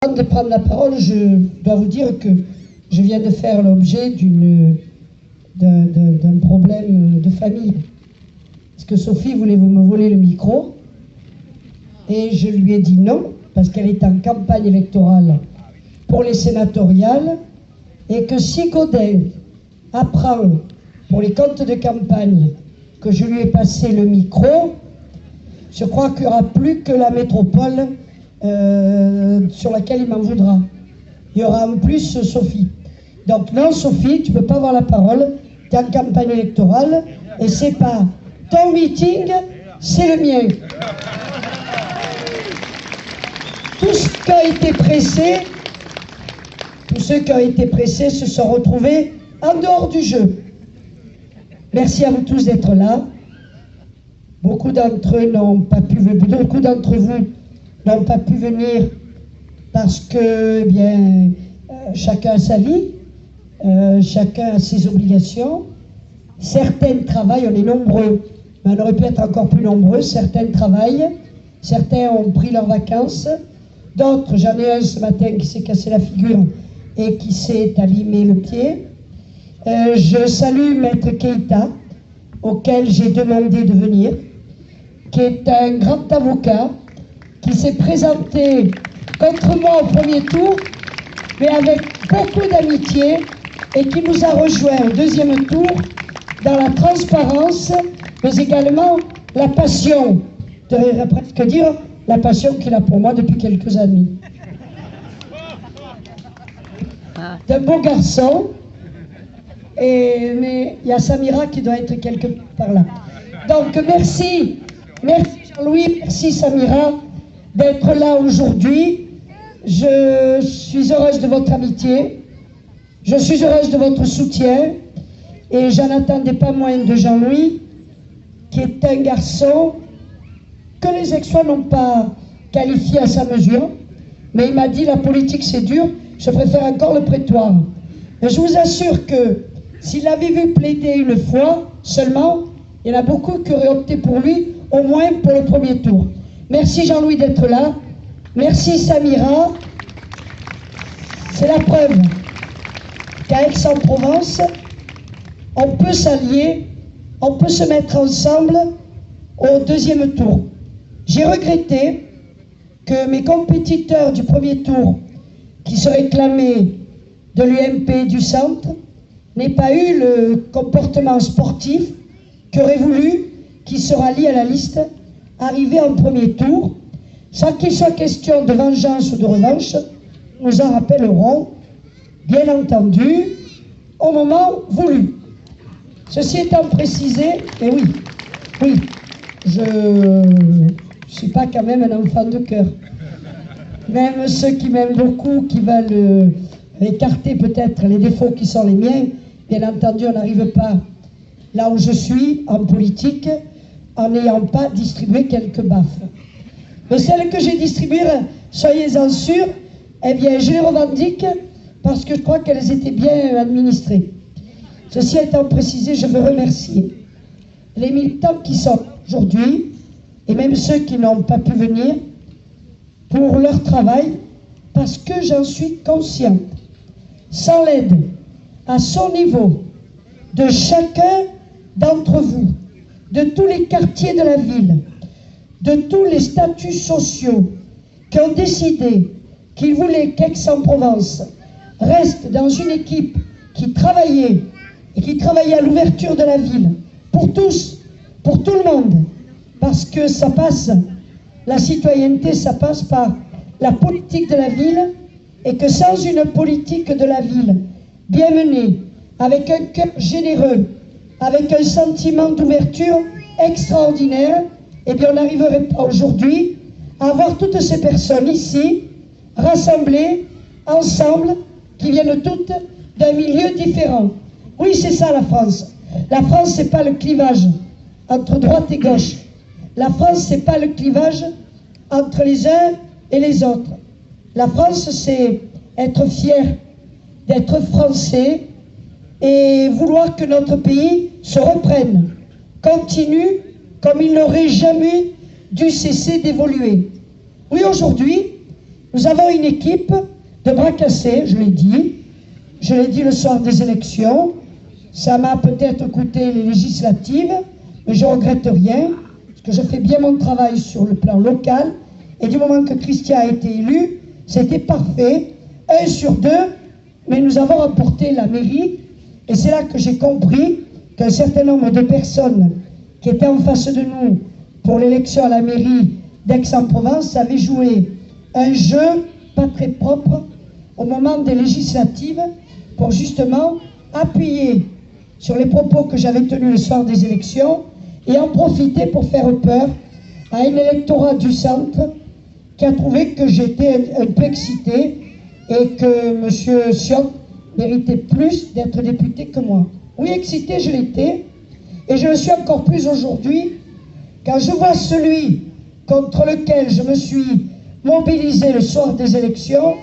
Avant de prendre la parole, je dois vous dire que je viens de faire l'objet d'un problème de famille. Parce que Sophie voulait me voler le micro, et je lui ai dit non, parce qu'elle est en campagne électorale pour les sénatoriales, et que si Godin apprend pour les comptes de campagne que je lui ai passé le micro, je crois qu'il n'y aura plus que la métropole sur laquelle il m'en voudra. Il y aura en plus Sophie. Donc non, Sophie, tu ne peux pas avoir la parole, tu es en campagne électorale, et c'est pas ton meeting, c'est le mien. Tous ceux qui ont été pressés se sont retrouvés en dehors du jeu. Merci à vous tous d'être là. Beaucoup d'entre eux n'ont pas pu venir, beaucoup d'entre vous n'ont pas pu venir parce que, eh bien, chacun a sa vie, chacun a ses obligations. Certains travaillent, on est nombreux, mais on aurait pu être encore plus nombreux. Certains travaillent, certains ont pris leurs vacances, d'autres, j'en ai un ce matin qui s'est cassé la figure et qui s'est abîmé le pied. Je salue Maître Keïta, auquel j'ai demandé de venir, qui est un grand avocat, qui s'est présenté contre moi au premier tour, mais avec beaucoup d'amitié, et qui nous a rejoints au deuxième tour dans la transparence, mais également la passion, je devrais presque dire la passion qu'il a pour moi depuis quelques années. D'un beau garçon, mais il y a Samira qui doit être quelque part là. Donc merci Jean-Louis, merci Samira d'être là aujourd'hui. Je suis heureuse de votre amitié, je suis heureuse de votre soutien, et j'en attendais pas moins de Jean-Louis, qui est un garçon que les Aixois n'ont pas qualifié à sa mesure, mais il m'a dit la politique c'est dur, je préfère encore le prétoire. Mais je vous assure que s'il l'avait vu plaider une fois seulement, il y en a beaucoup qui auraient opté pour lui, au moins pour le premier tour. Merci Jean-Louis d'être là. Merci Samira. C'est la preuve qu'à Aix-en-Provence, on peut s'allier, on peut se mettre ensemble au deuxième tour. J'ai regretté que mes compétiteurs du premier tour, qui se réclamaient de l'UMP du centre, n'aient pas eu le comportement sportif qu'aurait voulu qui se rallie à la liste arrivé en premier tour, sans qu'il soit question de vengeance ou de revanche. Nous en rappellerons, bien entendu, au moment voulu. Ceci étant précisé, et oui, je ne suis pas quand même un enfant de cœur. Même ceux qui m'aiment beaucoup, qui veulent écarter peut-être les défauts qui sont les miens, bien entendu, on n'arrive pas là où je suis en politique en n'ayant pas distribué quelques baffes. Mais celles que j'ai distribuées, soyez-en sûrs, eh bien, je les revendique parce que je crois qu'elles étaient bien administrées. Ceci étant précisé, je veux remercier les militants qui sont aujourd'hui, et même ceux qui n'ont pas pu venir, pour leur travail, parce que j'en suis consciente. Sans l'aide, à son niveau, de chacun d'entre vous, de tous les quartiers de la ville, de tous les statuts sociaux qui ont décidé qu'ils voulaient qu'Aix-en-Provence reste dans une équipe qui travaillait et qui travaillait à l'ouverture de la ville, pour tous, pour tout le monde, parce que ça passe, la citoyenneté, ça passe par la politique de la ville, et que sans une politique de la ville bien menée, avec un cœur généreux, avec un sentiment d'ouverture extraordinaire, eh bien on n'arriverait pas aujourd'hui à avoir toutes ces personnes ici, rassemblées, ensemble, qui viennent toutes d'un milieu différent. Oui, c'est ça la France. La France, c'est pas le clivage entre droite et gauche. La France, c'est pas le clivage entre les uns et les autres. La France, c'est être fier d'être français et vouloir que notre pays se reprenne, continue comme il n'aurait jamais dû cesser d'évoluer. Oui, aujourd'hui, Nous avons une équipe de bras cassés, je l'ai dit. Je l'ai dit le soir des élections. Ça m'a peut-être coûté les législatives, mais je ne regrette rien, parce que je fais bien mon travail sur le plan local. Et du moment que Christian a été élu, c'était parfait. 1 sur 2, mais nous avons remporté la mairie. Et c'est là que j'ai compris qu'un certain nombre de personnes qui étaient en face de nous pour l'élection à la mairie d'Aix-en-Provence avaient joué un jeu pas très propre au moment des législatives pour justement appuyer sur les propos que j'avais tenus le soir des élections et en profiter pour faire peur à un électorat du centre qui a trouvé que j'étais un peu excité et que M. Sion méritait plus d'être député que moi. Oui, excité, je l'étais, et je le suis encore plus aujourd'hui quand je vois celui contre lequel je me suis mobilisé le soir des élections.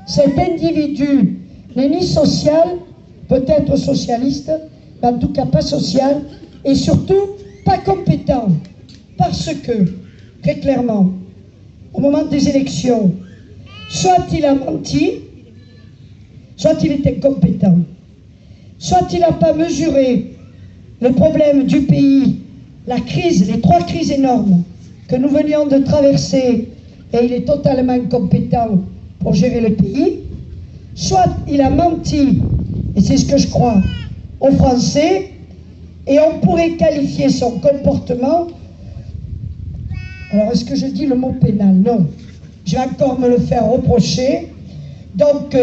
Cet individu n'est ni social, peut-être socialiste, mais en tout cas pas social, et surtout pas compétent, parce que, très clairement, au moment des élections, soit il a menti, soit il est incompétent, soit il n'a pas mesuré le problème du pays, la crise, les 3 crises énormes que nous venions de traverser, et il est totalement incompétent pour gérer le pays, soit il a menti, et c'est ce que je crois, aux Français, et on pourrait qualifier son comportement. Alors, est-ce que je dis le mot pénal? Non. Je vais encore me le faire reprocher. Donc,